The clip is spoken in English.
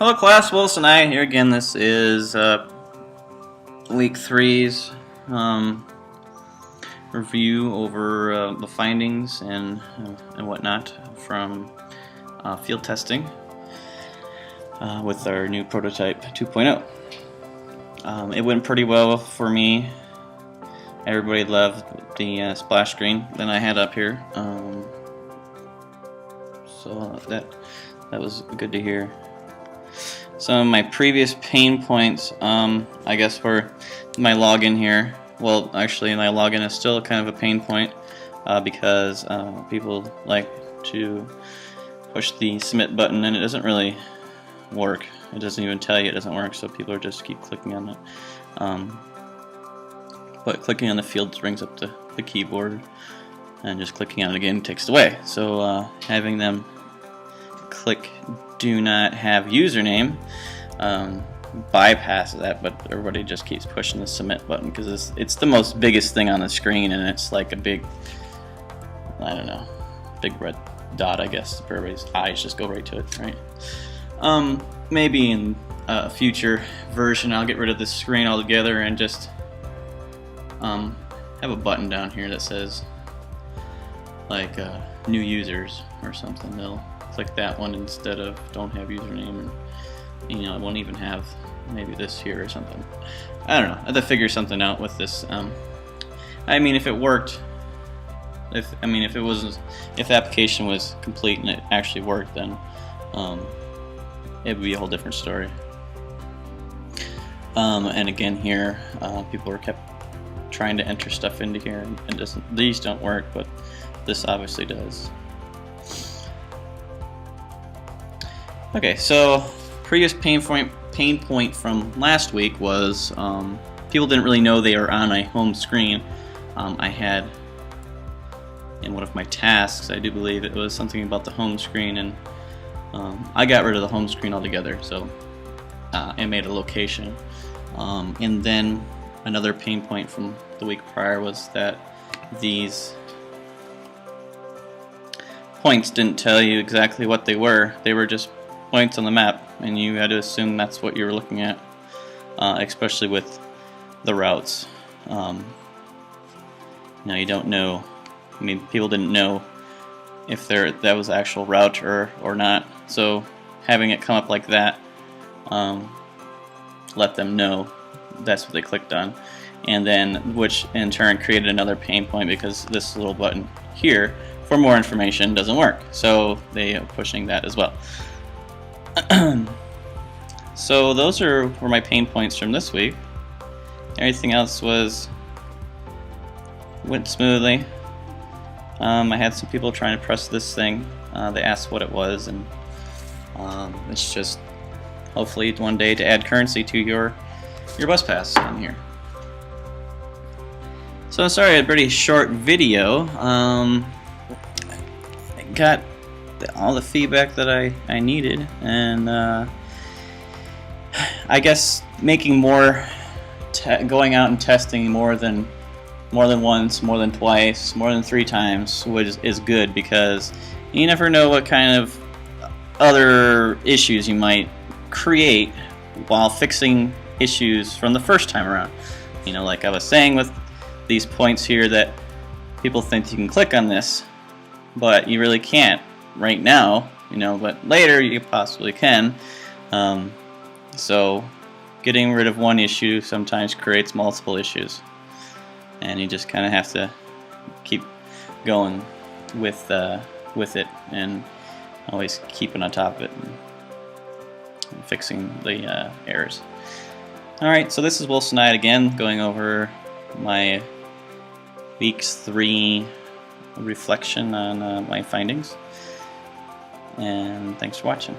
Hello class, Wilson I here again. This is week 3's review over the findings and whatnot from field testing with our new prototype 2.0. It went pretty well for me. Everybody loved the splash screen that I had up here, so that was good to hear. Some of my previous pain points, I guess, for my login here. Well, actually, my login is still kind of a pain point because people like to push the submit button and it doesn't really work. It doesn't even tell you it doesn't work, so people are just keep clicking on it. But clicking on the fields brings up the keyboard, and just clicking on it again takes it away. So having them click do not have username bypass that, but everybody just keeps pushing the submit button because it's the most biggest thing on the screen, and it's like a big, I don't know, big red dot, I guess, for everybody's eyes just go right to it, right? Maybe in a future version I'll get rid of this screen altogether and just have a button down here that says like new users or something. They'll click that one instead of don't have username, and it won't even have maybe this here or something. I don't know. I have to figure something out with this. I mean, if it worked, if the application was complete and it actually worked, then it would be a whole different story. And again, here people are kept trying to enter stuff into here, and these don't work, but this obviously does. Okay, so previous pain point from last week was people didn't really know they were on a home screen. I had in one of my tasks, I do believe it was something about the home screen, and I got rid of the home screen altogether, so I made a location. And then another pain point from the week prior was that these points didn't tell you exactly what they were. They were just points on the map, and you had to assume that's what you were looking at, especially with the routes. Now you don't know. I mean, people didn't know if that was the actual route or not. So having it come up like that let them know that's what they clicked on, and then which in turn created another pain point because this little button here for more information doesn't work. So they are pushing that as well. So those were my pain points from this week. Everything else went smoothly. I had some people trying to press this thing. They asked what it was, and it's just hopefully one day to add currency to your bus pass on here. So I'm sorry, a pretty short video. I got all the feedback that I needed, and I guess making more, going out and testing more than once, more than twice, more than 3 times is good, because you never know what kind of other issues you might create while fixing issues from the first time around. Like I was saying with these points here, that people think you can click on this, but you really can't right now, but later you possibly can. So getting rid of one issue sometimes creates multiple issues, and you just kind of have to keep going with it, and always keeping on top of it and fixing the errors. Alright, so this is Wilson Knight again, going over my week 3 reflection on my findings, and thanks for watching.